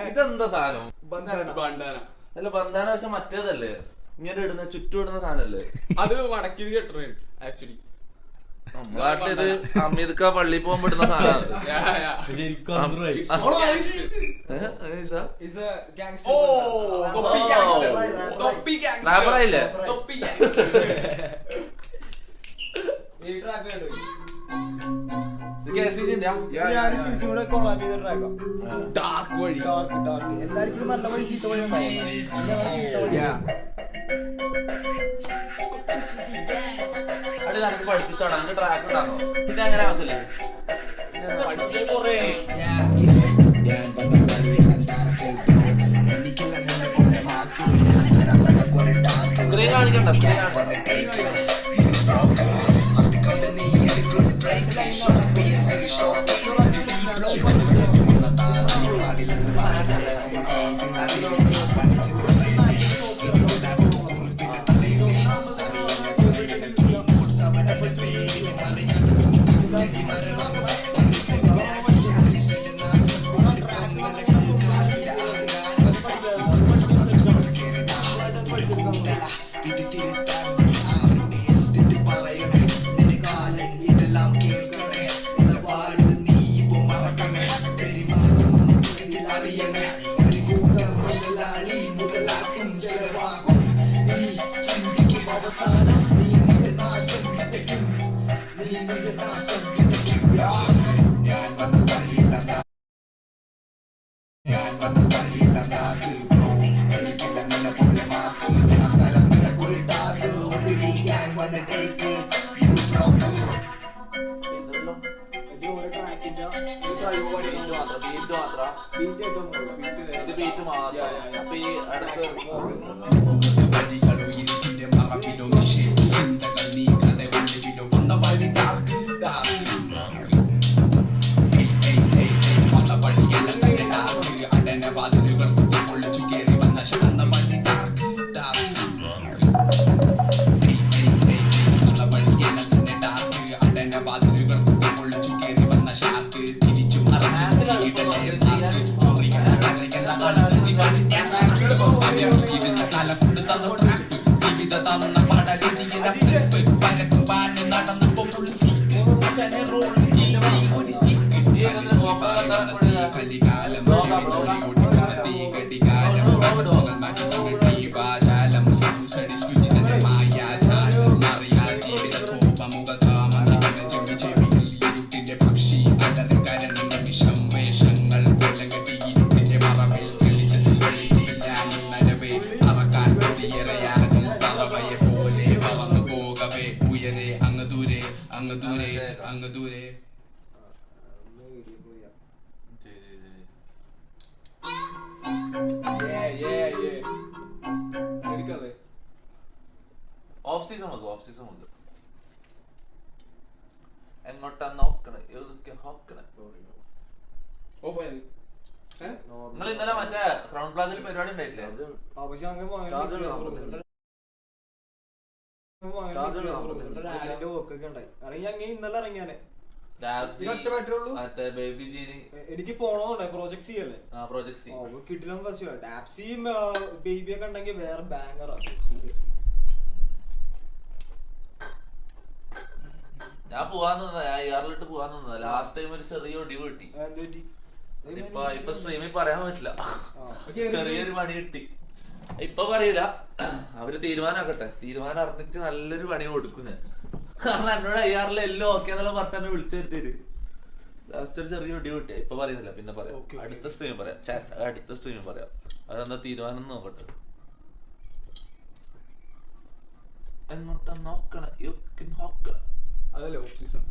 ഇതെന്താ സാധനം? അല്ല ബന്ധാന പക്ഷെ മറ്റേതല്ലേ ഇങ്ങനെ ഇടുന്ന ചുറ്റും ഇടുന്ന സാധനല്ലേ? അത് വടക്കി കെട്ടണേ ആക്ച്വലി. നമ്മളെ നാട്ടിലിത് അമീദ്ക്ക പള്ളി പോകുമ്പോ ഇടുന്ന സാധനമാണ്. റാപ്പറായില്ലേ? ഡാർക്ക് വഴി എല്ലാവർക്കും നല്ല വഴി ചീത്ത വഴി ഉണ്ടാവും. അടി നമുക്ക് പഠിപ്പിച്ചോടാ. അതിന്റെ ട്രാക്ക് ഉണ്ടാണോ? പിന്നെ അങ്ങനെ ആവശ്യമില്ല. സ്ക്രീൻ കാണിക്കണ്ട. സ്ക്രീൻ ബീറ്റ് മാത്രം. അപ്പൊ ഈ അടുത്ത് അങ്ങ് ദൂരെ ഓഫ് സീസൺ വന്നു. എങ്ങോട്ടാ നോക്കണേ? നിങ്ങൾ ഇന്നലെ മറ്റേ ക്രൗൺ പ്ലാസയിൽ പരിപാടി ഉണ്ടായിട്ടില്ലേ? ഇന്നലെ ഇറങ്ങിയാനെ എനിക്ക് പോണോണ്ടേ പ്രോജക്ട് സി അല്ലേ? പ്രോജക്ട് സി കിട്ടില്ല. ഡാപ്സിയും ബേബിയൊക്കെ ഉണ്ടെങ്കിൽ വേറെ ബാങ്കറാ. ഞാൻ പോവാന്ന് ഇയറിലിട്ട് പോവാന്ന് ലാസ്റ്റ് ടൈം ഒരു ചെറിയ ഒടിവ് കിട്ടി. ഇപ്പൊ സ്ട്രീമിൽ പറയാൻ പറ്റില്ല. ചെറിയൊരു പണി കിട്ടി. ഇപ്പൊ പറയൂല, അവര് തീരുമാനാക്കട്ടെ. തീരുമാനം അറിഞ്ഞിട്ട് നല്ലൊരു പണി കൊടുക്കും ഞാൻ. കാരണം എന്നോട് അയ്യാറിലെ എല്ലാം ഓക്കെ എന്നെല്ലാം പറഞ്ഞ എന്നെ വിളിച്ചു വരുത്തേര്. ലാസ്റ്റ് ഒരു ചെറിയ ഒടിവ് കിട്ടിയ. ഇപ്പൊ പറയുന്നില്ല, പിന്നെ പറയാം. അടുത്ത സ്ട്രീമിൽ പറയാം. അടുത്ത സ്ട്രീമിൽ പറയാം. അതെന്താ തീരുമാനം നോക്കട്ടെ. എങ്ങോട്ടാ നോക്കണേ? അതല്ലേ ഓഫ് സീസൺ.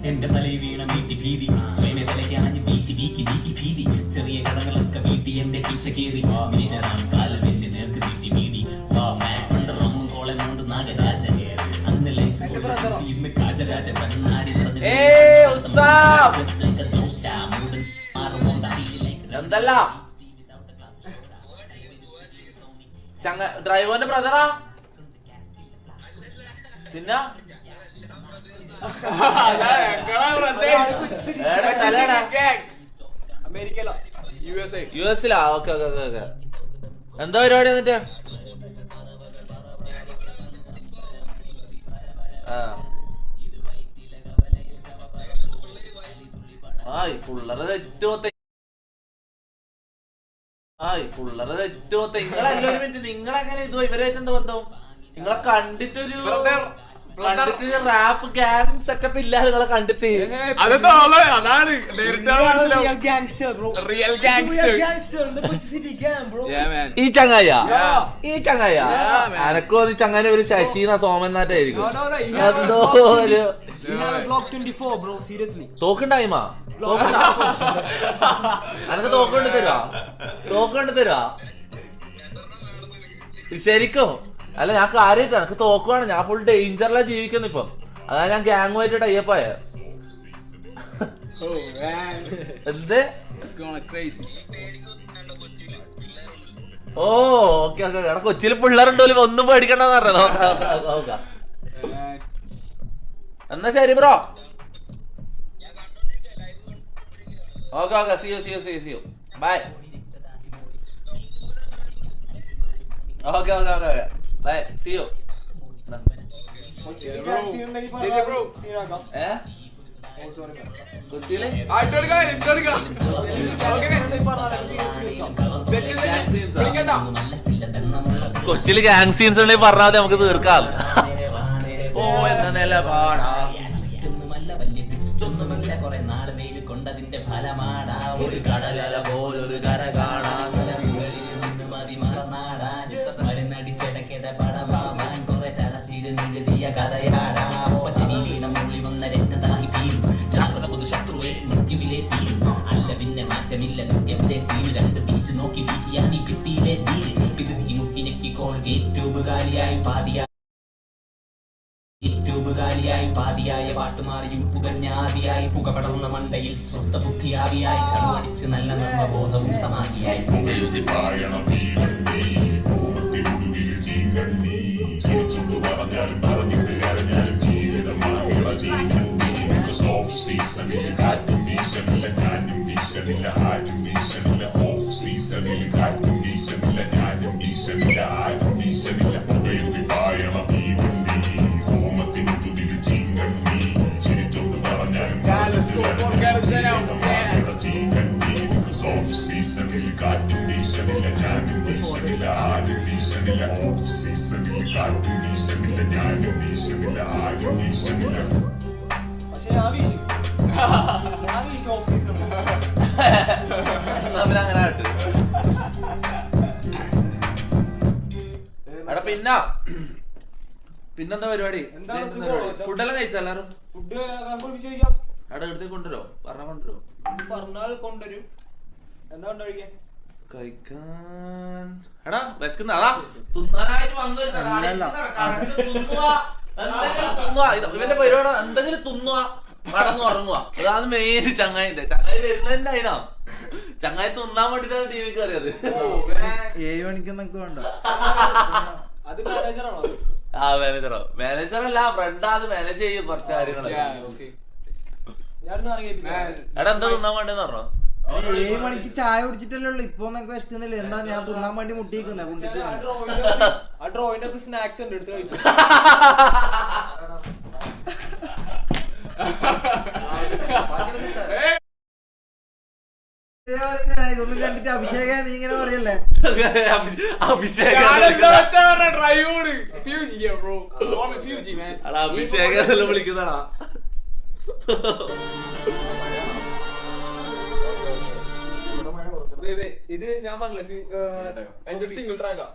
എന്റെ തലയിൽ വീണ വീട്ടി ഭീതി സ്വയമേ തലയ്ക്കാഞ്ഞ് വീശി വീക്കി വീക്കി ഭീതി ചെറിയ കടകളൊക്കെ വീട്ടി എന്റെ കീശ കീറി നീചനാം കാലം എന്റെ നേർക്ക് നീട്ടി വീടി പണ്ട് റമ്മും കോളം കൊണ്ട് നാഗരാജൻ അന്ന് ലൈസ് ഇന്ന് കാജരാജ കണ്ണാടി ഡ്രൈവറിന്റെ ബ്രദറാ പിന്നെ അമേരിക്കയിലാ യുഎസിലാ. Okay okay okay okay. എന്താ പരിപാടി എന്നിട്ട്? പുള്ളറെ തെറ്റുമൊത്ത നിങ്ങളെല്ലാവരും പറ്റി നിങ്ങളെങ്ങനെ ഇതോ ഇവരായിട്ട് എന്താ ബന്ധം? നിങ്ങളെ കണ്ടിട്ടൊരു റാപ്പ് ഗ്യാങ് സെറ്റപ്പ് ഇല്ല. നിങ്ങളെ കണ്ടിട്ട് അതാണ് ഈ ചങ്ങായ അനക്കോ ഈ ചങ്ങാനെ ഒരു ശശീന സോമനാറ്റായിരിക്കും. തോക്കുണ്ടായിമാ അനക്ക് തോക്കൊണ്ട് തരുവാ ശരിക്കും? അല്ല ഞാൻ കാര്യമായിട്ട് എനിക്ക് തോക്കുവാണ്. ഞാൻ ഫുൾ ഡേഞ്ചറിലാ ജീവിക്കുന്നു ഇപ്പം. അതാ ഞാൻ ഗ്യാങ്ങുമായിട്ട് ടൈപ്പായ. എന്ത്? ഓ ഓക്കെ ഓക്കെ. എടാ കൊച്ചിയിൽ പിള്ളേരുണ്ടോലും ഒന്നും പേടിക്കണ്ടെന്ന് പറഞ്ഞ. നോക്കാം. എന്നാ ശരി bro. Okay okay. See you bye. Okay okay okay bye. See you. കൊച്ചിയില് ഗാങ് സീൻസ് ഉണ്ടെങ്കിൽ പറഞ്ഞാൽ നമുക്ക് തീർക്കാം. ഓ എന്ന നിലപാടാ കുറെ നാള് വെയിൽ കൊണ്ടതിന്റെ ഫലമാടാ ഒരു കടലല പോലൊരു കര കാണാൻ മതി മറന്നാടാൻ മരുന്നടിച്ചടക്കിട പടമാവാൻ കുറെ ചടച്ചിരുന്നെഴുതിയ കഥയാടാ. ഒപ്പച്ചനീലീണം ഉള്ളി വന്ന രക്തതായി തീരും ജാഗ്രത പൊതു ശത്രുവെ മൃത്യുവിലെ തീരും. അല്ല പിന്നെ മാറ്റമില്ല നിത്യവിടെ സീന് രണ്ട് വീശ് നോക്കി വീശിയാനി ഭിത്തിയിലെ തീര് പിതുക്കി മുക്കി ഞെക്കി കോൾഗേറ്റ് ട്യൂബ് കാലിയായി പാതിയായ പാട്ടുമാറി പുകഞ്ഞാതിയായി പുകപടർന്ന മണ്ടയിൽ സ്വസ്ഥ ബുദ്ധിയാവിയായി ചടുവടിച്ച് നല്ല നർമ്മബോധവും സമാധിയായി പിന്നെന്താ പരിപാടി? ഫുഡെല്ലാം കഴിച്ചാ എല്ലാരും? ഫുഡ് അവിടെ എടുത്തേക്ക് കൊണ്ടുവരോ? പറഞ്ഞാൽ കൊണ്ടുവരും. എന്താ കഴിക്കാൻ? കഴിക്കാൻ എടാ വിശക്കുന്ന അതാ തിന്നാനായിട്ട് വന്നു. ഇവന്റെ പരിപാടി എന്തെങ്കിലും തിന്നുക കടന്നു ഉറങ്ങുക. അതാണ് മെയിൻ. ചങ്ങായി വരുന്നതിന്റെ അതിനാ. ചങ്ങായി തിന്നാൻ വേണ്ടിട്ടാണ് ടി വി കയറിയത്. 7 മണിക്കൊന്നൊക്കെ വേണ്ട. അത് മാനേജറാണോ? ആ മാനേജറല്ല ഫ്രണ്ടാ. അത് മാനേജ് ചെയ്യും കുറച്ച് കാര്യങ്ങൾ. എടാ എന്താ തിന്നാൻ വേണ്ടെന്ന് പറഞ്ഞോ? 7 മണിക്ക് ചായ കുടിച്ചിട്ടല്ലേ ഉള്ളു. ഇപ്പൊ നമുക്ക് വിശക്കുന്നില്ല. എന്താ ഞാൻ തിന്നാൻ വേണ്ടി മുട്ടിയിരിക്കുന്ന ആ ഡ്രോയിന്റെ ഒക്കെ സ്നാക്സ് ഉണ്ട് എടുത്ത് കഴിച്ചു. ഇതൊന്നും കണ്ടിട്ട് അഭിഷേക നീ ഇങ്ങനെ പറയല്ലേ? അഭിഷേകം വിളിക്കുന്നതാ. ഇത് ഞാൻ പറഞ്ഞില്ല സിംഗിൾ ട്രാക്കാ.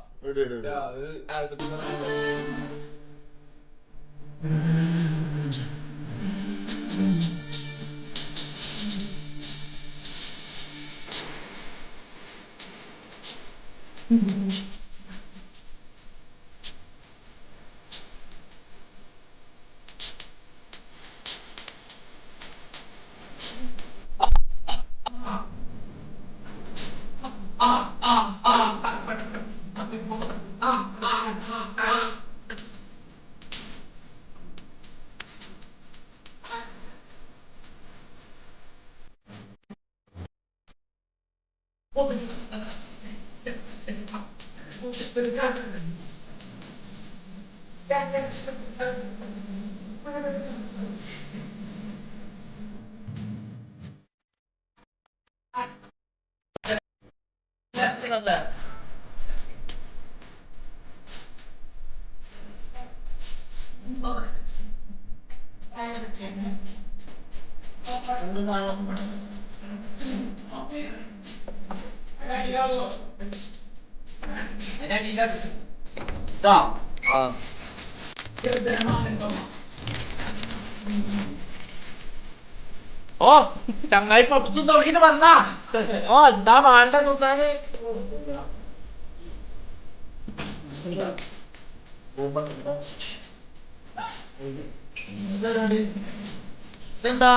ഓ ചങ്ങായി പപ്സ് നോക്കിട്ട് വന്നാ ഓ എന്താ വേണ്ട നോക്കാന് എന്താ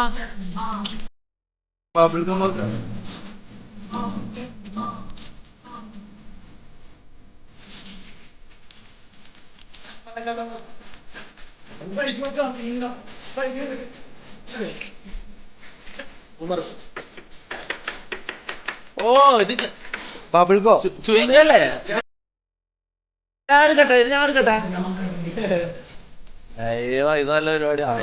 ഓ ഇത് ബബിൾഗോ ചുവങ്ങല്ലേ ഞാൻ എടുക്കട്ടെ അയ്യോ ഇത് നല്ല പരിപാടിയാണ്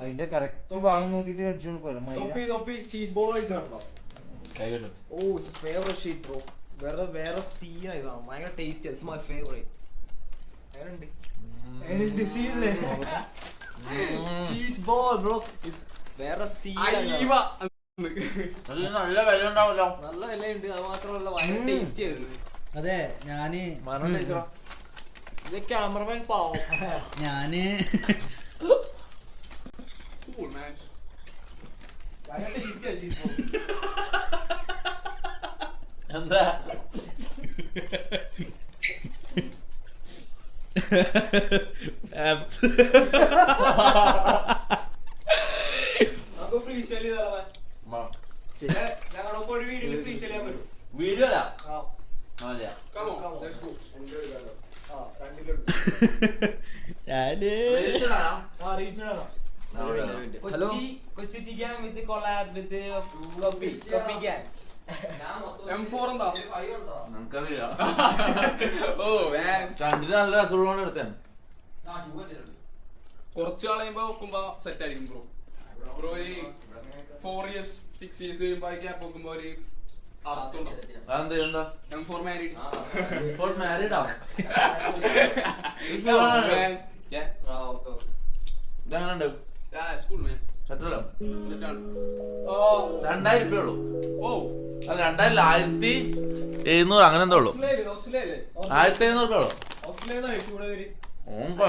അതിന്റെ കറക്റ്റ് ഭാഗം നോക്കിട്ട് അടിച്ചു ചീസ് ബോൾ കഴിച്ചാണോ? ഓ ഫേവറേറ്റ് ഷീറ്റ് ബ്രോ. വേറെ സീനാ ഇതാണ്. ഭയങ്കര tasty. It's my favourite. Cheese ball bro വേറെ സീനാ. നല്ല വില ഉണ്ടാവല്ലോ. നല്ല വിലയുണ്ട്. അത് മാത്രമല്ല ഭയങ്കര ടേസ്റ്റി ആയിരുന്നു. അതെ ഞാന് ഇത് ക്യാമറമാൻ പാവം. ഞാന് ഭയങ്കര ടേസ്റ്റിയാ ചീസ് ബോൾ. എന്താ നമുക്ക് ഫ്രീ സ്റ്റൈൽ ചെയ്താലോ? ഞങ്ങളൊക്കെ ഒരു വീഡിയോയിൽ ഫ്രീ സ്റ്റൈൽ ചെയ്യാൻ പറ്റും. വീഡിയോ ആ കൊച്ചി ഗ്യാങ് വിത്ത് കൊളാബ് വിത്ത് കപ്പി ഗ്യാങ്. നമുക്കറിയാം. കണ്ടിട്ട് നല്ല രസമുള്ളതുകൊണ്ട് എടുത്താണ്. കുറച്ച് കളയുമ്പോ നോക്കുമ്പോ സെറ്റ് ആയിരിക്കും ബ്രോ. ബ്രോ ഒരു 4 years 6 years കഴിയുമ്പോ ഗ്യാപ്പ് നോക്കുമ്പോ ഒരു എന്താ M4 married. ഫോർ മാരീഡാ ഇതെങ്ങനെ School man. സെറ്റല്ലോ Set ആണ്. 2000 രൂപ ഉള്ളൂ. ഓ അല്ല 2700 അങ്ങനെ എന്തോ ഉള്ളു. 1700 രൂപ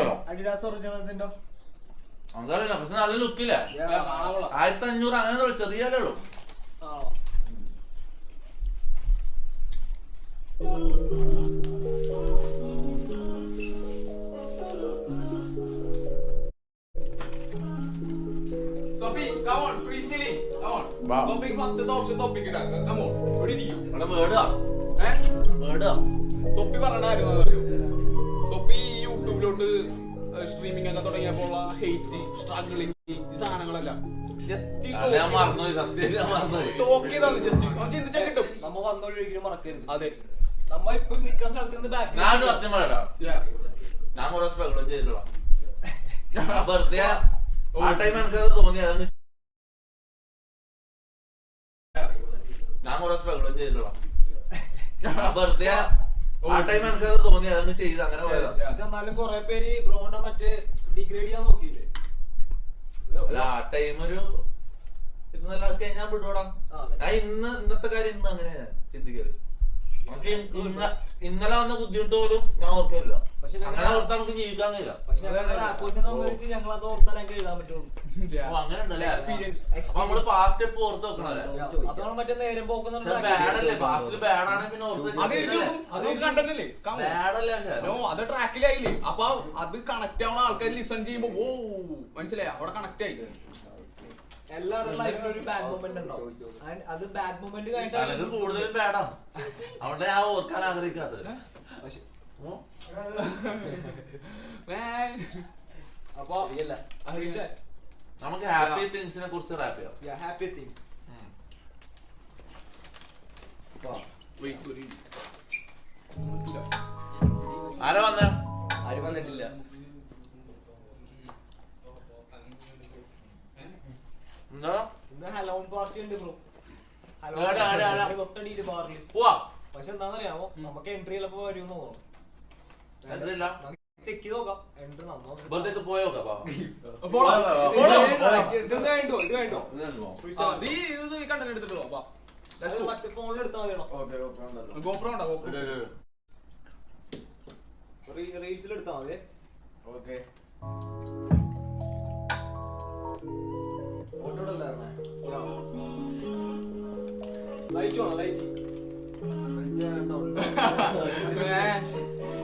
ഉള്ളു. അഡിഡാസ് ഒറിജിനൽസിന്റെ അങ്ങനല്ല പക്ഷെ നല്ല ലുക്കില്ല. 1500 അങ്ങനെ ചെറിയ ഉള്ളു. Topic, come on, freestyling, come on. Wow. Topic first option topic ഇടാ. Come on. ഇവിടെ ഇരിക്കും. ഇവിടെ വേർഡാ തൊപ്പി പറഞ്ഞ കാര്യം അറിയോ? തൊപ്പി യൂട്യൂബിലോട്ട് സ്ട്രീമിംഗ് ഒക്കെ തുടങ്ങിയപ്പോൾ ഹെയ്റ്റ് സ്ട്രഗിളിങ് ഈ സാധനങ്ങളല്ല ജസ്റ്റ് ഞാൻ മറന്നുപോയി. സത്യം ഞാൻ മറന്നുപോയി. ടോക്ക് ചെയ്താണ് ജസ്റ്റ് ചിന്തിച്ചാൽ കിട്ടും. നമ്മ വന്നൊഴിക്കലും മറക്കരുത്. അതെ നമ്മ ഇപ്പൊ നിൽക്കുന്ന സ്ഥലത്ത് നിന്ന് ബാക്ക് ഞാൻ സത്യം പറയടാ, ഞാൻ കുറെ സ്ട്രഗിളും ചെയ്തിട്ടുള്ള വെറുതെ ആ ടൈം എനിക്കത് തോന്നി. അതൊന്ന് ഞാൻ കുറെ സ്ട്രഗിളും ചെയ്തിട്ടുള്ള വെറുതെ ആ ടൈം എനിക്കത് തോന്നി. അതൊന്ന് ചെയ്ത് അങ്ങനെ പോയതാ. എന്നാലും കൊറേ പേര് ബ്രോന്റെ മറ്റേ ഡിഗ്രേഡ് ചെയ്യാൻ നോക്കിയില്ലേ? അല്ല ആ ടൈം ഒരു ഇത് നല്ല ഞാൻ വിട്ടോടാ. ഞാൻ ഇന്നത്തെ കാര്യം ഇന്ന് അങ്ങനെ ചിന്തിക്കരുത്. നമുക്ക് ഇന്നലെ വന്ന ബുദ്ധിമുട്ട് പോലും ഞാൻ ഓർക്കില്ല. അങ്ങനെ ഓർത്താൽ നമുക്ക് ജീവിക്കാൻ കഴിയില്ല. പക്ഷെ ഞങ്ങളത് ഓർത്താൽ ഞങ്ങൾക്ക് എഴുതാൻ പറ്റുള്ളൂ. അങ്ങനെ ഉണ്ടല്ലേ? എക്സ്പീരിയൻസ്. അപ്പൊ നമ്മള് ഫാസ്റ്റ് സ്റ്റെപ്പ് ഓർത്ത് വെക്കണല്ലേ? അതാണ് മറ്റേ നേരം പോക്കുന്ന ബാഡല്ലേ? ഫാസ്റ്റ് ബാഡാണ് പിന്നെ ഓർത്ത് അത് കണ്ടല്ലേ ബാഡല്ലേ? അത് ട്രാക്കിലായില്ലേ? അപ്പൊ അത് കണക്ട് ആവുന്ന ആൾക്കാർ ലിസൺ ചെയ്യുമ്പോ ഓ മനസ്സിലായി അവിടെ കണക്ട് ആയി. എല്ലാവരുടെ ലൈഫിലും ഒരു ബാഡ് മൊമെന്റ് ഉണ്ടാവും. അത് ബാഡ് മൊമെന്റ് കഴിഞ്ഞാൽ കൂടുതലും ബാഡാണ്. അവിടെ ഞാൻ ഓർക്കാൻ ആഗ്രഹിക്കാത്തത്. അപ്പൊ നമുക്ക് ഹാപ്പി തിങ്സിനെ കുറിച്ച് റാപ്പ് ചെയ്യാം. Happy things. ആരാ വന്ന? ആരും വന്നിട്ടില്ല. എന്താ ഇന്ന് ഹലോൺ പാർട്ടി ഉണ്ട് ബ്രോ. തൊട്ടടിയില് ബാറിൽ പോവാ. പക്ഷെ എന്താണെന്നറിയാമോ, നമുക്ക് എൻട്രി ചിലപ്പോ വരുമെന്ന് തോന്നുന്നു. ചെക്ക് ചെയ്ത് നോക്കാം. എൻട്രി വെറുതെ പോയോക്കാം. ഇതൊന്നും വേണ്ടോ? ഇത് വേണ്ടോ? കണ്ടന്റ് എടുത്തിട്ടോ മറ്റേ ഫോണിൽ എടുത്താൽ മതി. ഗോപ്രോ ഉണ്ടോ? റീൽസിൽ എടുത്താൽ മതി. ഓക്കെ. ലൈറ്റ് വേണം. ലൈറ്റ്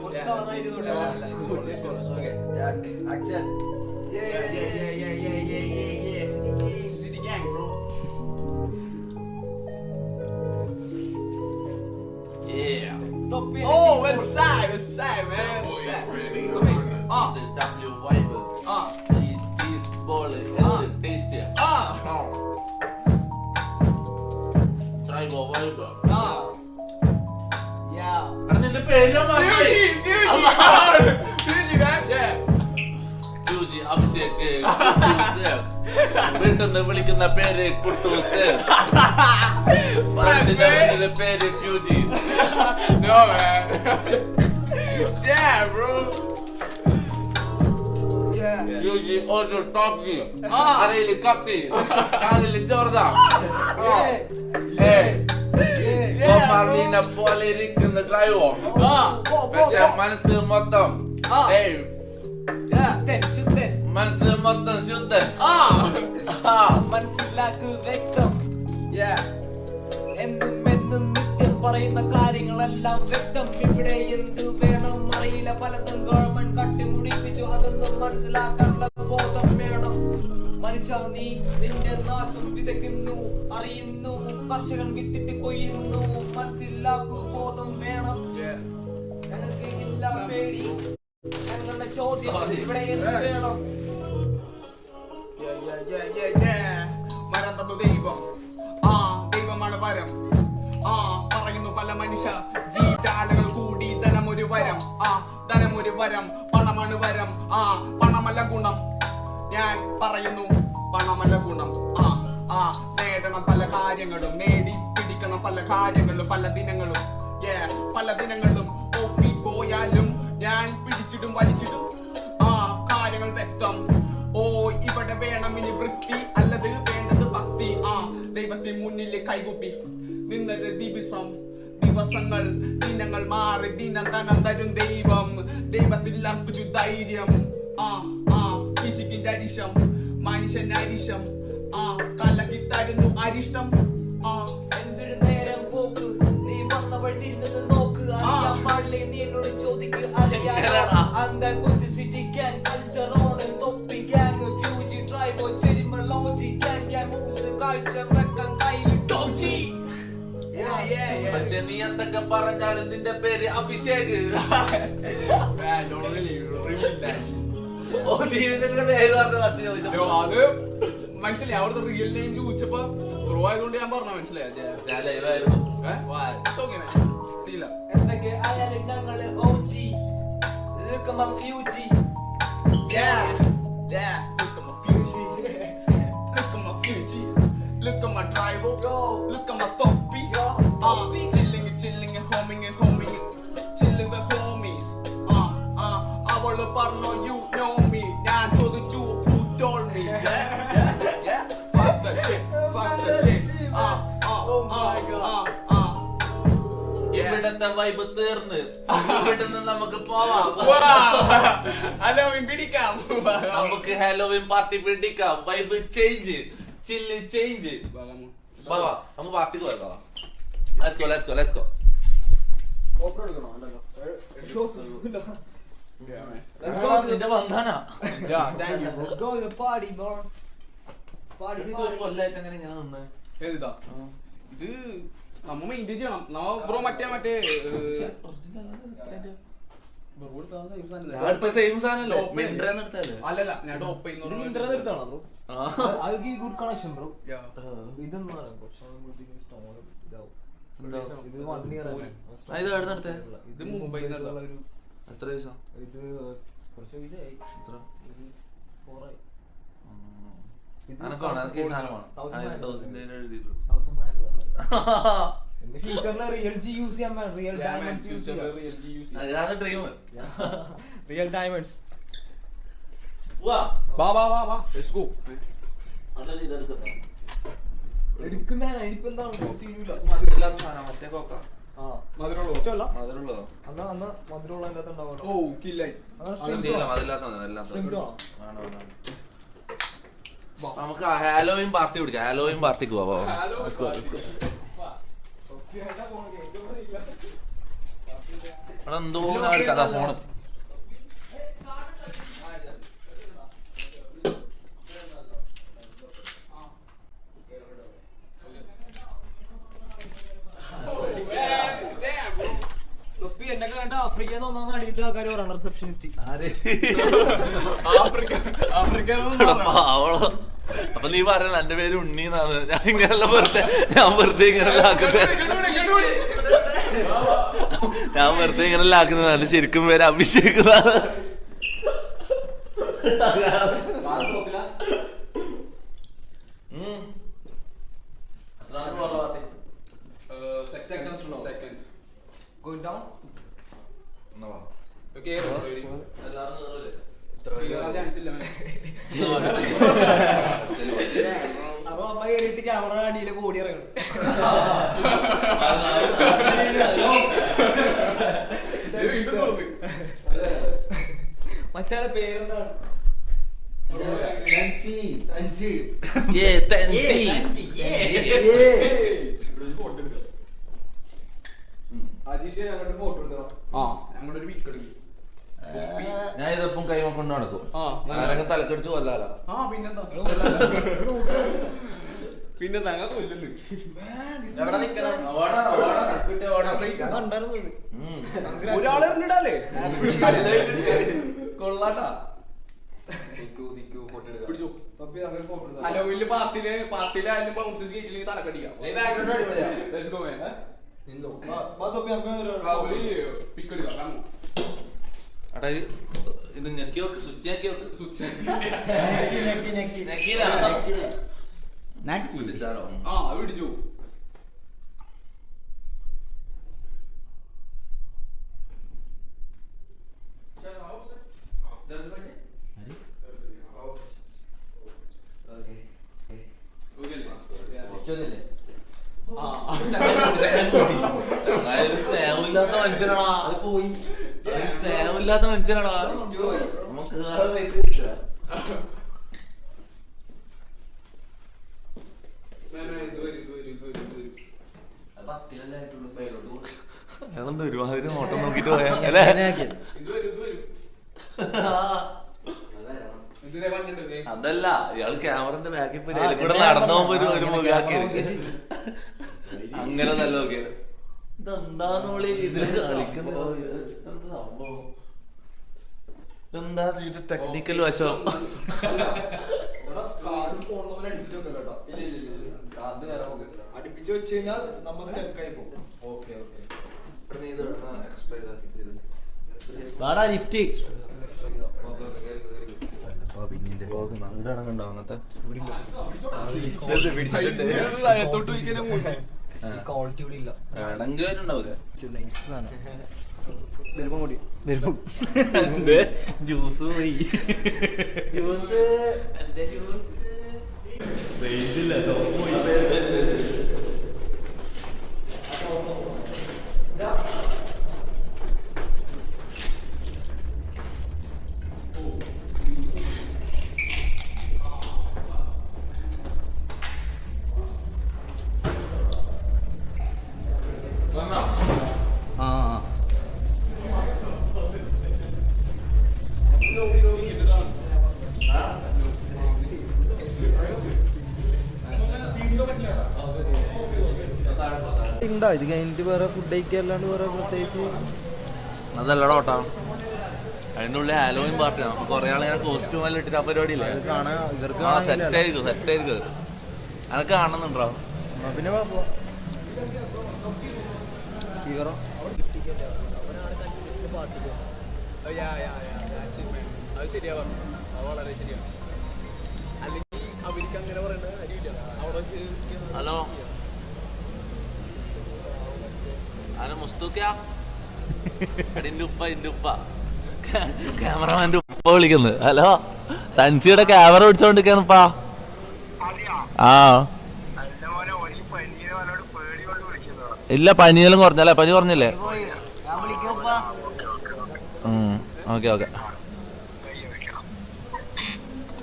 കുറച്ച് കളറായിട്ട് action. City gang, bro. Yeah. Oh, west side, man. W vibe. Cheese ball. Tasty. Tribe vibe. നിന്റെ പേര് അഭിഷേക് വീട്ടിൽ വിളിക്കുന്ന പേര് കുട്ടൂസ്. പേര് Fuji. No, man. Yeah, bro. Fuji ഒരു ടോക്കി. അരയില് കത്തി. കാലില് ജോർദ. മാർലീനെ പോലെ ഇരിക്കുന്ന ഡ്രൈവോ. പക്ഷെ മനസ്സ് മൊത്തം മനസ്സ് മൊത്തം ശുദ്ധൻ. മനസ്സിലാക്ക് വ്യക്തം. എന്നും നിത്യം പറയുന്ന കാര്യങ്ങളെല്ലാം വ്യക്തം. ഇവിടെ എന്ത് വേണം അറിയില്ല, പലതും ഗവൺമെന്റ് കട്ടിമുടിപ്പിച്ചു. അതൊന്നും മനസ്സിലാക്കാനുള്ള ബോധം വേണം. മനുഷ്യ നീ നിന്റെ നാശം വിതയ്ക്കുന്നു, അറിയുന്നു. കർഷകൻ വിത്തിട്ട് കൊയ്യുന്നു. മനസ്സിലാക്കൂ, ബോധം വേണം. ഞങ്ങൾക്ക് ഇല്ല പേടി. ഞങ്ങളുടെ ചോദ്യം ഇവിടെ എന്ത് വേണം? മരം തന്നു ദൈവം. ദൈവമാണ് വരം. പറയുന്നു പല മനുഷ്യ ജീവജാലകൾ കൂടി ധനമൊരു വരം. ധനമൊരു വരം. പണമാണ് വരം. പണമല്ല ഗുണം. ഞാൻ പറയുന്നു പണമല്ല ഗുണം. നേടണം പല കാര്യങ്ങളും. നേടി പിടിക്കണം പല കാര്യങ്ങളും. പല ദിനങ്ങളും പല ദിനങ്ങളും പോയാലും ഞാൻ പിടിച്ചിടും വലിച്ചിടും. കാര്യങ്ങൾ വ്യക്തം. ഇവിടെ വേണം ഇനി വൃത്തി, അല്ലത് വേണ്ടത് ഭക്തി. ദൈവത്തിന് മുന്നിൽ കൈകുപ്പി നിന്നൊരു ദിവസങ്ങൾ ദിനങ്ങൾ മാറി. ദിനം ധനം തരും ദൈവം. ദൈവത്തിൽ അർപ്പിച്ചു ധൈര്യം. ഫിസിക്കിന്റെ അരിശം, മനുഷ്യന്റെ അരിശം. കലക്കി തരുന്നു അരിഷ്ടം. എന്തൊരു നേരം പോക്ക്. നീ വന്ന വഴി തിരിഞ്ഞത് നോക്ക്. അറിയാൻ പാടില്ലേ നീ എന്നോട് ചോദിക്ക്. അറിയാൻ കൊച്ചു സിറ്റി ഗ്യാങ്, കൾച്ചറോണ് തൊപ്പി ഗ്യാങ്, ഫ്യൂജി ഡ്രൈവോ, ചെരിമ ലോജി ഗ്യാങ്, മൂസ് കാഴ്ച വെക്കം കയ്യിൽ ടോജി. പക്ഷെ നീ എന്തൊക്കെ പറഞ്ഞാലും നിന്റെ പേര് അഭിഷേക്. ജീവിതത്തിന്റെ പേര് പറഞ്ഞു. അത് മനസ്സിലായി. അവിടുത്തെ റിയൽ നെയിം ചോദിച്ചപ്പോ ബ്രോ ആയതുകൊണ്ട് ഞാൻ പറഞ്ഞ മനസ്സിലായി. എന്തൊക്കെ ആയാലും ഞങ്ങള് ഓജി. Look at my Fuji. Look at my Fuji. Look at my Fuji. Look at my driver. Look at my toppy. Chilling, homing. Chilling with homies. അവള് പറഞ്ഞു you know me. ഞാൻ ചോദിച്ചു who told me. Fuck the shit. Oh my God. ഇവിടത്തെ ഇവിടുത്തെ vibe തീർന്ന് ഇവിടുന്ന് നമുക്ക് പോവാം. ഹലോവിൻ പിടിക്കാം. നമുക്ക് ഹാലോവിൻ പാർട്ടി പിടിക്കാം. വൈബ് ചേഞ്ച്, ചില്ല് ചേഞ്ച്. നമുക്ക് പാർട്ടിക്ക് പോകാം. Let's go, let's go, let's go. നിന്റെ ബന്ധാനാ. Yeah, thank you, bro. Let's go to the party, bro. Party, ഒരു party. കൊല്ലായിട്ട് അങ്ങനെ ഇങ്ങനെ നിന്ന് ഏതാ ഇത് നമ്മ മെയിൻറ്റെയിൻ ചെയ്യണം. ബ്രോ മറ്റേ അടുത്ത സെയിം സാധനല്ലോ. മിൻട്രന്ന് എടുത്തല്ലേ? അല്ലല്ല ഞാൻ ടോപ്പ് ഇത് ഇന്ദ്രനെ എടുത്താണോ ബ്രോ? അത് ഗുഡ് കണക്ഷൻ ബ്രോ. ഇതെന്ന് പറയാം ഇത് 1 ഇയർ ഇത് എവിടെ നടത്തേ? ഇത് മുംബൈയിൽ നിന്ന് എടുത്തതാ. എത്ര ദിവസം? ഇത് കുറച്ച് വിജയായി. എത്ര? 4 ആയി. അനക്കാണ് എനിക്ക് ഈ സാധനമാണ് 1000 എഴുതിയിട്ടുള്ളൂ. ഫ്യൂച്ചറിലെ റിയൽ ജി യൂസ് ചെയ്യാൻ റിയൽ ഡയമണ്ട്സ് യൂസ് ചെയ്യാം. അതാണ് ഡ്രീം. റിയൽ ഡയമണ്ട്സ് വാ വാ ലെറ്റ്സ് ഗോ. അണ്ണൻ ഇതെടുക്കട്ടെ. എടുക്കുന്നേ ഇനിയിപ്പോ എന്താണ് സീനില്ല. മധുരമില്ലാത്ത സാധനം മറ്റേ കോക്ക. ആ മധുരമുള്ളോ? ഇഷ്ടമല്ല. മധുരമുള്ളതോ? അന്ന് മധുരമുള്ള അതിനകത്ത് ഉണ്ടാവുമല്ലോ. ഓ കില്ലായി. മധുരമില്ലാത്ത Strings ആണോ? നമുക്ക് ഹാലോവിൻ പാർട്ടി പിടിക്കാം. ഹാലോവിൻ പാർട്ടിക്ക് പോവാം. എന്തോ കഥാ ഫോണ്. ആഫ്രിക്കന്ന് ഒന്നാമത് അടിയിട്ട് ആൾക്കാർ പറയണം റിസപ്ഷനിസ്റ്റ്. അപ്പൊ നീ പറയണ എന്റെ പേര് ഉണ്ണീന്നാണ്. ഞാൻ ഇങ്ങനെയല്ല വെറുതെ ഇങ്ങനെയല്ല ആക്കുന്നതാണ്. ശരിക്കും പേര് Abhishek. Second. Going down? Okay. അപ്പൊ അമ്മ കയറിയിട്ട് ക്യാമറ അടിയിലേക്ക് ഓടി ഇറങ്ങണം. മച്ചാന്റെ പേരെന്താണ്? ഞങ്ങളൊരു വീക്ക് എടുക്കും. ഞാൻ ഇതെപ്പം കൈമ കൊണ്ട് നടക്കും. ഞാനൊക്കെ തലക്കടിച്ച് കൊല്ലാലോ. പിന്നെ ഞങ്ങൾ കൊല്ലുന്നു. ഒരാളെ കൊള്ളാട്ടാ. ഹലോ വലിയ പാർട്ടിയിലായാലും ബൗൺസേഴ്സ് ഗേറ്റിലേക്ക് തലക്കടിക്കാം. എടാ ഇത് ഞെക്കി നോക്ക്. സ്വിച്ച് ഞെക്കി നോക്ക്. സ്വിച്ച് വിളിച്ചാലോ? പിടിച്ചു. സ്നേഹമില്ലാത്ത മനുഷ്യനാണോ? സ്നേഹമില്ലാത്ത മനുഷ്യനാണോ? നമുക്ക് ഞങ്ങളെന്താ ഒരുമാതിരി നോട്ടം നോക്കിട്ട് പോയാ അല്ലേ? അതല്ല, ഇയാള് ക്യാമറന്റെ ബാക്കിൽ പോയി കൂടെ നടന്നു പോകുമ്പോ ഒരു മുഖാക്കി അങ്ങനെ നല്ല നോക്കിയത്. ഇതെന്താന്ന് ഇതിൽ കളിക്കുന്നത്? എന്താ ഇതിന്റെ ടെക്നിക്കൽ വശം? അടുപ്പിച്ച് വെച്ച് കഴിഞ്ഞാൽ നമ്മൾ സ്റ്റെക്കായി പോകും. ലിഫ്റ്റ് അങ്ങനത്തെ ക്വാളിറ്റി ഇവിടെ ഇല്ല. ഉണ്ടാവില്ല. വരുമ്പോ കൂടി ജ്യൂസ് പോയി. ജ്യൂസ് ജ്യൂസ് ഉണ്ടോ? ഇത് കഴിഞ്ഞിട്ട് വേറെ ഫുഡ് കഴിക്കാല്ലാണ്ട് വേറെ പ്രത്യേകിച്ച് അതല്ലടാ ഓട്ടാ, അതിൻ്റെ ഉള്ളിൽ ഹാലോവിൻ പാർട്ടിയാണ്. അപ്പൊ കുറെ ആൾ ഇങ്ങനെ കോസ്റ്റ്യൂം എല്ലാം ഇട്ടിട്ട് ആ പരിപാടിയില്ലേ, സെറ്റായിരിക്കും അതൊക്കെ കാണുന്നുണ്ടോ? പിന്നെ അത് ശരിയാ പറഞ്ഞു, അത് വളരെ ശരിയാണ്. അല്ലെങ്കിൽ അവർക്ക് അങ്ങനെ പറയേണ്ട കാര്യമില്ല. അവിടെ ഹലോ ഹലോ മുസ്തൂക്കാ, അതിന്റെ ഉപ്പ ക്യാമറമാന്റെ ഉപ്പ വിളിക്കുന്നത്. ഹലോ സഞ്ചിയുടെ ക്യാമറ പിടിച്ചോണ്ടിരിക്കാന്നിപ്പാ. ആ ഇല്ല, പനിയെല്ലാം കുറഞ്ഞല്ലേ? പനി കുറഞ്ഞില്ലേ? ഓക്കെ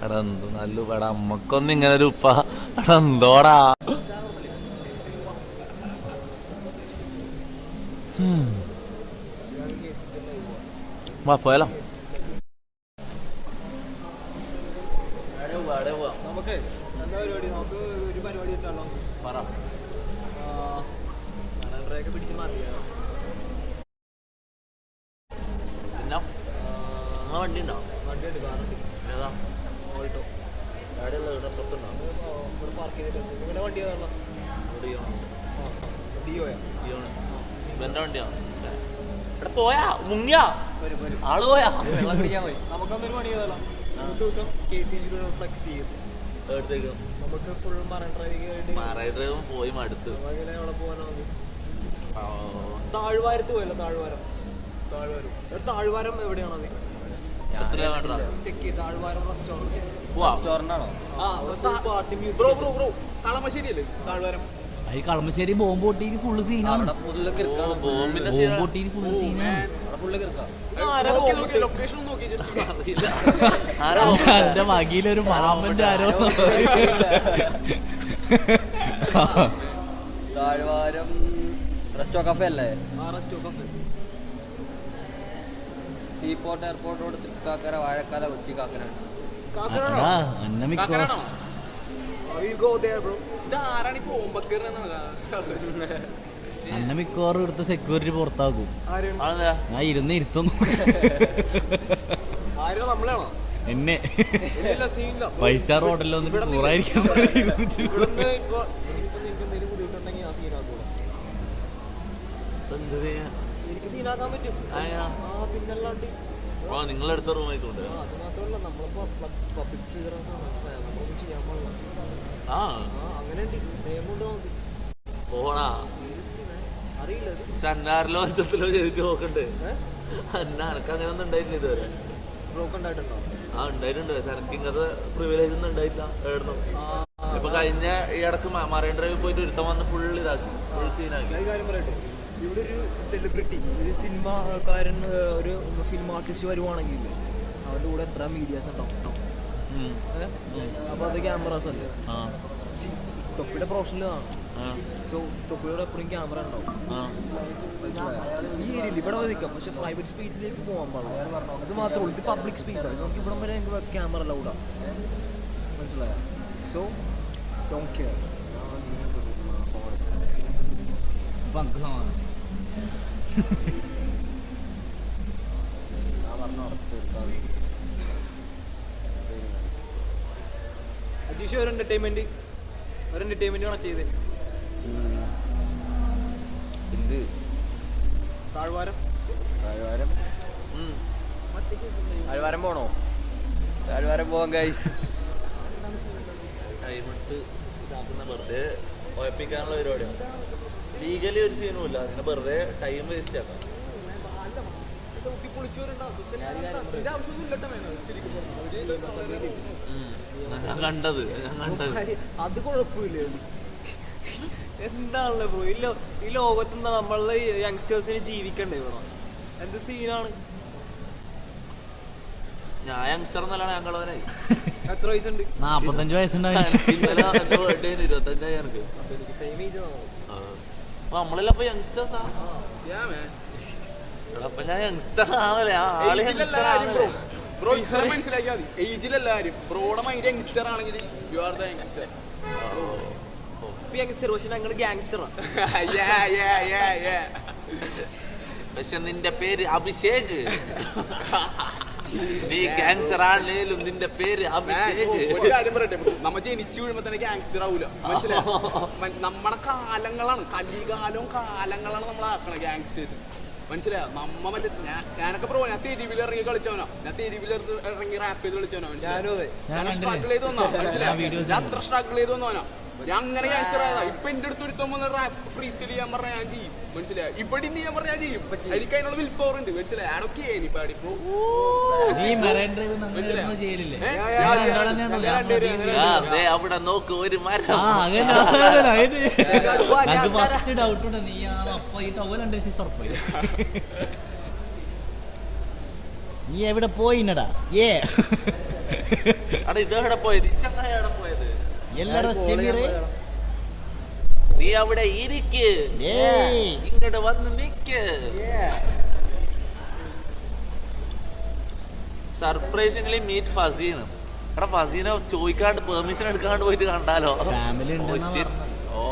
എടാ എന്തോ നല്ല പടാ, അമ്മക്കൊന്നും ഇങ്ങനെ ഒരു ഉപ്പ എടാ എന്തോടാ. വാ പോയാലോ. നമുക്ക് എന്താ പരിപാടി? നമുക്ക് ഒരു പരിപാടി ഇട്ടാലോ? പറ. പിടിച്ച് മാറ്റിയാ വണ്ടി ഉണ്ടോ? വണ്ടി ഉണ്ട്, കാറുണ്ട്. ഏതാ? ഓൾട്ടോ. ഗാഡിയുള്ള പുറത്തുണ്ടോ? ഇവിടെ പാർക്ക് ചെയ്തിട്ടുണ്ട്. നിങ്ങളുടെ വണ്ടി ഏതാണോ? ഡിയോയാ? ഇവന്റെ വണ്ടിയാണ്. ഇവിടെ പോയാ മുങ്ങിയാ ആള് പോയാ വെള്ളം കുടിക്കാൻ പോയി. നമുക്കൊന്നൊരു പണി ചെയ്താലോ? ദിവസം KCG ഫ്ലെക്സ് ചെയ്യും. നമുക്ക് ഫുൾ മറൈൻ ഡ്രൈവും പോയി മടുത്ത്. അവിടെ പോകാനോ? താഴ്വാരത്ത് പോയല്ലോ. താഴ്വാരം എവിടെയാണത്? ചെക്ക് ചെയ്ത്. താഴ്വാരം റെസ്റ്റോറന്റ് ആണോ? Party museum. കളമശ്ശേരിയല്ലേ താഴ്വാരം? ഈ കളമശ്ശേരി ബോംബ് പൊട്ടിയിട്ട് ഫുള്ള് സീനാണ്. ബോംബിന്റെ ബോംബ് പൊട്ടിയിട്ട് ഫുള്ള് സീനാണ്. ലൊക്കേഷൻ നോക്കി എന്റെ വകയിലൊരു മാമന്റെ ആരോ. താഴ്വാരം റെസ്റ്റോ കഫേ അല്ലേ? Resto cafe. Seaport airport road, Thrikkakara, Vazhakkala, Kochi, Kakkanad. അന്ന മിക്കവാറും ഇവിടുത്തെ സെക്യൂരിറ്റി പുറത്താക്കും. ഞാൻ ഇരുത്തും നമ്മളാണോ? എന്നെ 5 സ്റ്റാർ ഹോട്ടലിൽ വന്നിട്ട് ടൂറായിരിക്കാൻ. എനിക്ക് സീനാക്കാൻ പറ്റും. പിന്നല്ലാണ്ട് നിങ്ങളെടുത്ത റൂമായിക്കൊണ്ട് അത് മാത്രമല്ല, നമ്മളിപ്പോ പബ്ലിക് ഫിഗറേഴ്സ് ആണ്. നമ്മളൊന്നും ചെയ്യാൻ പാടില്ല. അങ്ങനെ ഉണ്ട്, നിയമമുണ്ട് നമുക്ക്. പോണാ അറിയില്ല. സന്നാറിലോ അഞ്ചത്തിലോ ചെയ്തിട്ട് നോക്കണ്ട്. എനക്ക് അങ്ങനെ ഒന്നും ഉണ്ടായിട്ടില്ല ഇതുവരെ. ബ്രോക്ക് ഉണ്ടായിട്ടുണ്ടോ? ഉണ്ടായിട്ടുണ്ട്. എനക്ക് ഇങ്ങനത്തെ പ്രിവിലേജ് ഒന്നും ഉണ്ടായിട്ടില്ല. എവിടുന്നു ഇപ്പൊ കഴിഞ്ഞ ഈ ഇടക്ക് മറൈൻ ഡ്രൈവിൽ പോയിട്ട് ഒരുത്തം വന്ന് ഫുൾ ഇതാക്കി, ഫുൾ സീനാക്കി. കാര്യം പറയട്ടെ, ഇവിടെ ഒരു സെലിബ്രിറ്റി, ഒരു സിനിമാക്കാരൻ, ഒരു ഫിലിം ആർട്ടിസ്റ്റ് വരുവാണെങ്കിൽ അവരുടെ കൂടെ എത്ര മീഡിയാസ് ഉണ്ടാവും? അപ്പൊ അത് ക്യാമറാസ് അല്ലേ? തൊപ്പിയുടെ പ്രൊഫഷണലാണ്. സോ തൊപ്പിയുടെ എപ്പോഴും ക്യാമറ ഉണ്ടാവും. ഈ ഏരിയയിൽ ഇവിടെ നിൽക്കാം, പക്ഷെ പ്രൈവറ്റ് സ്പേസിലേക്ക് പോകാൻ പാടില്ല. അത് മാത്രമേ ഉള്ളൂ. ഇത് പബ്ലിക് സ്പേസാണ്. നമുക്ക് ഇവിടം വരെ ക്യാമറ അലൗഡാ. മനസ്സിലായോ? So don't care. അജീഷ് ഒരു എന്റർടൈൻമെന്റ് കണക്ട് ചെയ്തേ. എന്ത് താഴ്വാരം പോണോ? താഴ്വാരം പോവാൻ ഗൈസ്. ടൈമിട്ട് ഇതാക്കുന്ന വെറുതെ ഒയപ്പിക്കാനുള്ള പരിപാടിയാണ്. ലീഗലി ഒരു സീനും ഇല്ല. അങ്ങനെ വെറുതെ ടൈം വേസ്റ്റ് ആക്കാം. ഞാൻ കണ്ടത് അത് കുഴപ്പമില്ല. എന്താണല്ലോ ബ്രോ, ഈ ലോകത്ത് നമ്മളെ യങ്സ്റ്റേഴ്സിന് ജീവിക്കണ്ടേ ഇവിടെ? എന്ത് സീനാണ്. ഞാൻ യങ്സ്റ്റർ എന്നല്ലാണ് ഞങ്ങളവനായി. എത്ര വയസ്സുണ്ട്? 45 വയസ്സുണ്ടായി. ഇന്നലെ എന്റെ ബർത്ത്ഡേ 25 എനിക്ക്. സെയിം ഏജ് നമ്മളെല്ലാം ഇപ്പൊ യങ്സ്റ്റേഴ്സാ. അപ്പൊ ഞാൻ യങ്സ്റ്റർ ആണല്ലേ? ബ്രോ ഇത്ര മനസ്സിലാക്കിയാൽ മതി. ഏജിലെല്ലാരും ബ്രോയുടെ മൈൻഡ് യങ്സ്റ്റർ ആണെങ്കിൽ യു ആർ ദ യങ്സ്റ്റർ. തൊപ്പി ഗാങ്സ്റ്റർ, പക്ഷെ ഞങ്ങള് ഗ്യാങ്സ്റ്ററാണ്. പക്ഷെ നിന്റെ പേര് അഭിഷേക്. നീ ഗാങ്സ്റ്റർ ആണേലും നിന്റെ പേര് അഭിഷേക്. ഒരു കാര്യം പറയട്ടെ, നമ്മ ജനിച്ചു വീഴുമ്പോ തന്നെ ഗാങ്സ്റ്റർ ആവൂല, മനസ്സിലായോ? നമ്മളെ കാലങ്ങളാണ്, കലികാലവും കാലങ്ങളാണ് നമ്മളാക്കണ ഗാങ്സ്റ്റേഴ്സ്, മനസ്സിലായോ? നമ്മ മറ്റേ ഞാനൊക്കെ പ്രോ, ഞാൻ തെരുവിൽ ഇറങ്ങി കളിച്ചവനോ, ഞാൻ തെരുവിൽ ഇറങ്ങി റാപ്പ് ചെയ്ത് കളിച്ചവനോ, മനസ്സിലായോ? ഞാൻ സ്ട്രഗിൾ ചെയ്ത് വന്നോ, മനസ്സിലായോ? ഞാൻ അത്ര സ്ട്രഗിൾ ചെയ്ത് വന്നോനോ, ഞാൻ അങ്ങനെ ഗാങ്സ്റ്റർ ആയതാ. ഇപ്പൊ എന്റെ അടുത്ത് ഒരുത്തമ്മ റാപ്പ് ഫ്രീ സ്റ്റൈൽ ചെയ്യാൻ പറഞ്ഞാൽ ഞാൻ ചെയ്യും, മനസ്സിലായോ? ഇവിടെ നീ ഞാൻ പറഞ്ഞാൽ ചെയ്യും, എനിക്ക് അതിനുള്ള വിൽ പവർ ഉണ്ട്, മനസ്സിലായോ? അതൊക്കെ പാടിപ്പോ അവിടെ നോക്ക് ഒരു മരം. നീ എവിടെ പോയിന്നടാ? ഇതെവിടെ പോയത്? ചങ്ങാടെ പോയത് നീ അവിടെ ഇരിക്ക്, ഇങ്ങോട്ട് വന്ന് നിക്ക്. Surprisingly meet ഫസീന്. എടാ ഫസീനെ ചോദിക്കാണ്ട് പെർമിഷൻ എടുക്കാണ്ട് പോയിട്ട് കണ്ടാലോ? ഓ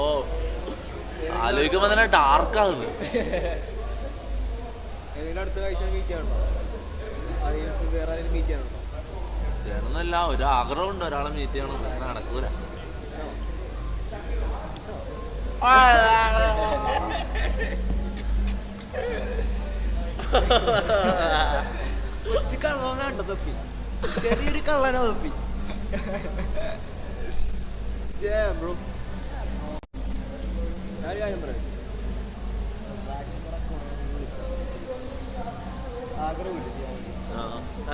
ആലോചിക്കുമ്പോ തന്നെ ഡാർക്കാകുന്നു. ചേർന്നല്ല, ഒരു ആഗ്രഹമുണ്ട് ഒരാളെ മീറ്റ് ചെയ്യണം, നടക്കൂല. കള്ളനാട്ടോ തൊപ്പി, ചെറിയൊരു കള്ളനാ തൊപ്പി.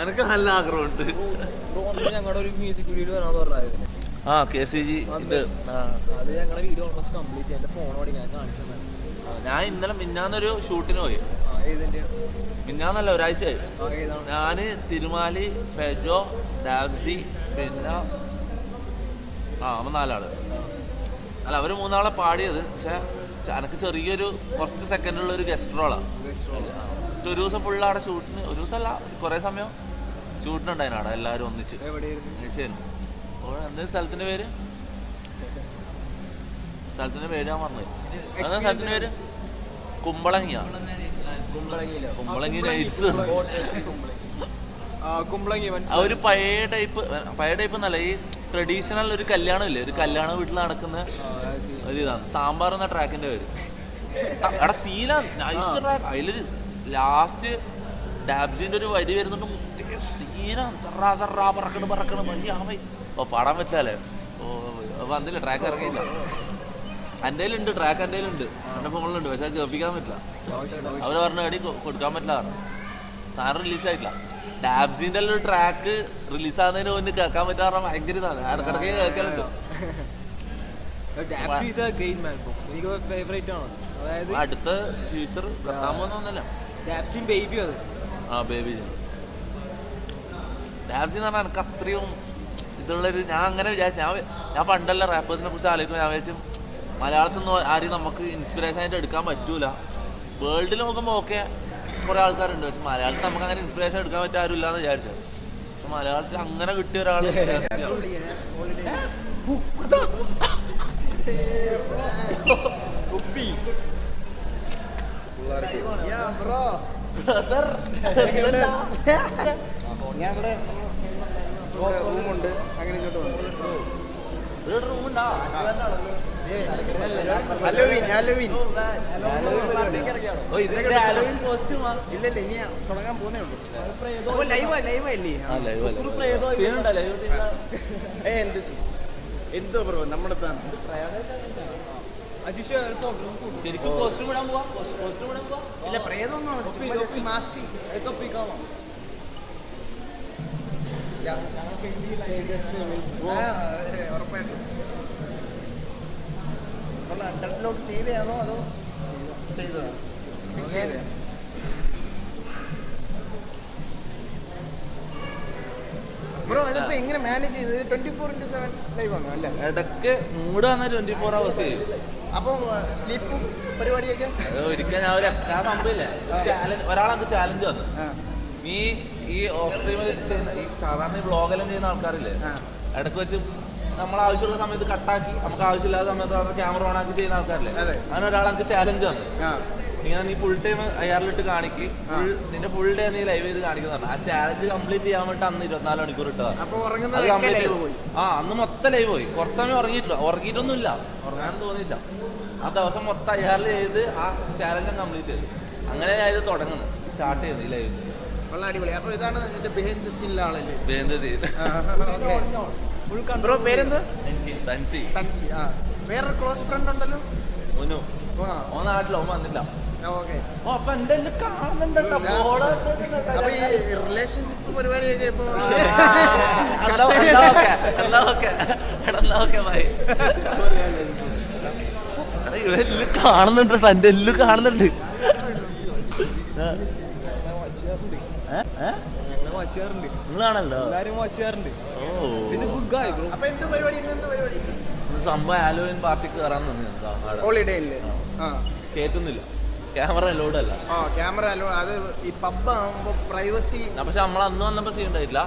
എനിക്ക് നല്ല ആഗ്രഹമുണ്ട്. ഞങ്ങളുടെ ഒരു മ്യൂസിക് വീഡിയോയിൽ വരാന്ന് പറഞ്ഞായിരുന്നു. KCG ഇത് അത് ഞങ്ങളുടെ വീഡിയോ ഓൾമോസ്റ്റ് കംപ്ലീറ്റ്. എന്റെ ഫോണോട് ഞാൻ കാണിച്ചു. ഞാൻ ഇന്നലെ മിന്നാന്നൊരു ഷൂട്ടിന് പോയി. മിന്നാന്നല്ല, ഒരാഴ്ചയായി. ഞാന് തിരുമാലി, ഫെജോ, ഡാബ്സി, പിന്നെ അവൻ 4 ആള്. അല്ല, അവര് 3 ആളെ പാടിയത്. പക്ഷെ എനിക്ക് ചെറിയൊരു കുറച്ച് സെക്കൻഡുള്ള ഒരു ഗസ്റ്റ് റോളാണ്. ഒരു ദിവസം ഫുള്ള് അവിടെ ഷൂട്ടിന്, ഒരു ദിവസമല്ല കുറെ സമയം ഷൂട്ടിനുണ്ടായിരുന്നു അവിടെ എല്ലാവരും ഒന്നിച്ച്. എന്താ സ്ഥലത്തിന്റെ പേര്? സ്ഥലത്തിന്റെ പേര് ഞാൻ പറഞ്ഞത്. അതാ സ്ഥലത്തിന്റെ പേര്? കുമ്പളങ്ങിയ. കുമ്പളങ്ങി നൈറ്റ്സ്. ഒരു പഴയ ടൈപ്പ് എന്നല്ല, ഈ ട്രഡീഷണൽ ഒരു കല്യാണം ഇല്ലേ, ഒരു കല്യാണ വീട്ടിൽ നടക്കുന്ന ഒരു ഇതാണ്. സാമ്പാർ എന്ന ട്രാക്കിന്റെ പേര്. അവിടെ സീനാണ്, നൈസ് ട്രാക്ക്. അതില് ലാസ്റ്റ് ഡാബ്ജിന്റെ ഒരു വരി വരുന്നുണ്ട്, സീനാണ്. പറക്കണ് മതിയാമേ. ഓ പാടാൻ പറ്റില്ലേ? ഓ വന്നില്ല, ട്രാക്ക് ഇറങ്ങിയില്ല. എൻ്റെ കയ്യിലുണ്ട് ട്രാക്ക്, എൻ്റെ കയ്യിലുണ്ട്, എൻ്റെ ഫോണിലുണ്ട്. പക്ഷെ അത് കേൾപ്പിക്കാൻ പറ്റില്ല. അവർ പറഞ്ഞ അടി കൊടുക്കാൻ പറ്റില്ല. സാധനം റിലീസായിട്ടില്ല. ഡാബ്ജിന്റെ ഒരു ട്രാക്ക് റിലീസാകുന്നതിന് മുന്നേ കേൾക്കാൻ പറ്റാറ് ഭയങ്കര ഇതാണ്. ഇടക്കിടക്ക് കേൾക്കാനുണ്ട്. അടുത്ത ഫ്യൂച്ചർ വെക്കാൻ പോകുന്നൊന്നല്ല. ബേബി അത്. ബേബി ഡാബ്ജി എന്ന് പറഞ്ഞാൽ എനിക്ക് അത്രയും ഇതുള്ളൊരു, ഞാൻ അങ്ങനെ വിചാരിച്ചു. ഞാൻ പണ്ടല്ല റാപ്പേഴ്സിനെ കുറിച്ച് ആലോചിക്കും. ഞാൻ വിചാരിച്ചു മലയാളത്തിൽ നിന്ന് ആരും നമുക്ക് ഇൻസ്പിറേഷൻ ആയിട്ട് എടുക്കാൻ പറ്റൂല. വേൾഡിൽ നോക്കുമ്പോൾ ഓക്കെ കുറെ ആൾക്കാരുണ്ട്, പക്ഷെ മലയാളത്തിൽ നമുക്ക് അങ്ങനെ ഇൻസ്പിറേഷൻ എടുക്കാൻ പറ്റാൻ ആരും ഇല്ലാന്ന് വിചാരിച്ചത്. പക്ഷെ മലയാളത്തിൽ അങ്ങനെ കിട്ടിയ ഒരാള് റൂമുണ്ട്, അങ്ങനെ ഇങ്ങോട്ട് റൂമുണ്ടാ. ഇല്ല ഇനി തുടങ്ങാൻ പോകുന്നേ ഉള്ളൂ. എന്തോ ബ്രോ നമ്മുടെ ശരിക്കും കോസ്റ്റ്യൂം ഇടാൻ പോവാ. ഇല്ല പ്രേതൊന്നും മാസ്ക് ഉറപ്പായിട്ടും അണ്ടർലോഡ് ചെയ്തതാണോ അതോ ചെയ്തതാണോ? ബ്രോ ഇതിപ്പോ എങ്ങനെ മാനേജ് ചെയ്തത്? 24/7 ലൈവ് ആണോ? അല്ല, ഇടക്ക് മൂട് വന്നാൽ 24 hours ചെയ്യും. അപ്പൊ സ്ലീപ്പും പരിപാടിയൊക്കെ ഒരിക്കൽ ഞാൻ സംഭവില്ലേ, ഒരാളെനിക്ക് ചാലഞ്ച് വന്നു. നീ ഈ ഓഫ് സ്ട്രീം ചെയ്യുന്ന ഈ സാധാരണ ബ്ലോഗെല്ലാം ചെയ്യുന്ന ആൾക്കാരില്ലേ, ഇടക്ക് വെച്ച് നമ്മൾ ആവശ്യമുള്ള സമയത്ത് കട്ടാക്കി നമുക്ക് ആവശ്യമില്ലാത്ത സമയത്ത് ക്യാമറ ഓൺ ആക്കി ചെയ്യുന്ന ആൾക്കാരല്ലേ. അങ്ങനെ ഒരാൾ നമുക്ക് ചാലഞ്ച് വന്നു, ഇങ്ങനെ നീ ഫുൾ ടൈം അയ്യാറിലിട്ട് കാണിക്ക്, നിന്റെ ഫുൾ ഡേ നീ ലൈവ് ചെയ്ത് കാണിക്കുന്നതാണ്. ആ ചാലഞ്ച് കംപ്ലീറ്റ് ചെയ്യാൻ വേണ്ടി അന്ന് 24 മണിക്കൂർ ഇട്ടതാണ്. അത് കംപ്ലീറ്റ് അന്ന് മൊത്തം ലൈവ് പോയി. കുറച്ച് സമയം ഉറങ്ങിയിട്ടൊന്നുമില്ല, ഉറങ്ങാനും തോന്നിയില്ല. ആ ദിവസം മൊത്തം അയ്യാറിൽ ചെയ്ത് ആ ചാലഞ്ച് കംപ്ലീറ്റ് ചെയ്ത്. അങ്ങനെ ഞാൻ ഇത് തുടങ്ങുന്നത്, സ്റ്റാർട്ട് ചെയ്യുന്നത് ഈ ലൈവ്. അടിപൊളി. അപ്പൊ ഇതാണ് ഇതിന്റെ ബിഹൈൻഡ് ദ സീനിലെ ആളല്ലേ? ബ്രോ പേരെന്ത്? തൻസി. വേറൊരു ക്ലോസ് ഫ്രണ്ട് ഉണ്ടല്ലോ, ഒന്നു ഓ നാട്ടിലോ വന്നില്ല. ഓക്കെ. ഓ അപ്പൊ എന്റെ കാണുന്നുണ്ടോ അപ്പൊ ഈ റിലേഷൻഷിപ്പ് പരിപാടിയൊക്കെ ഇപ്പൊ കാണുന്നുണ്ട്, എന്റെ എല്ലാം കാണുന്നുണ്ട്. നിങ്ങളാണല്ലോ സംഭവം ഹാലോവിൻ പാർട്ടിക്ക് കയറാൻ ഹോളിഡേയില് കേറ്റുന്നില്ല, ക്യാമറ അലോഡ് അല്ല. Camera allowed. അത് ഈ പബ് ആകുമ്പോ പ്രൈവസി. പക്ഷെ നമ്മൾ അന്ന് വന്നപ്പോ സീൻ ഉണ്ടായിട്ടില്ല.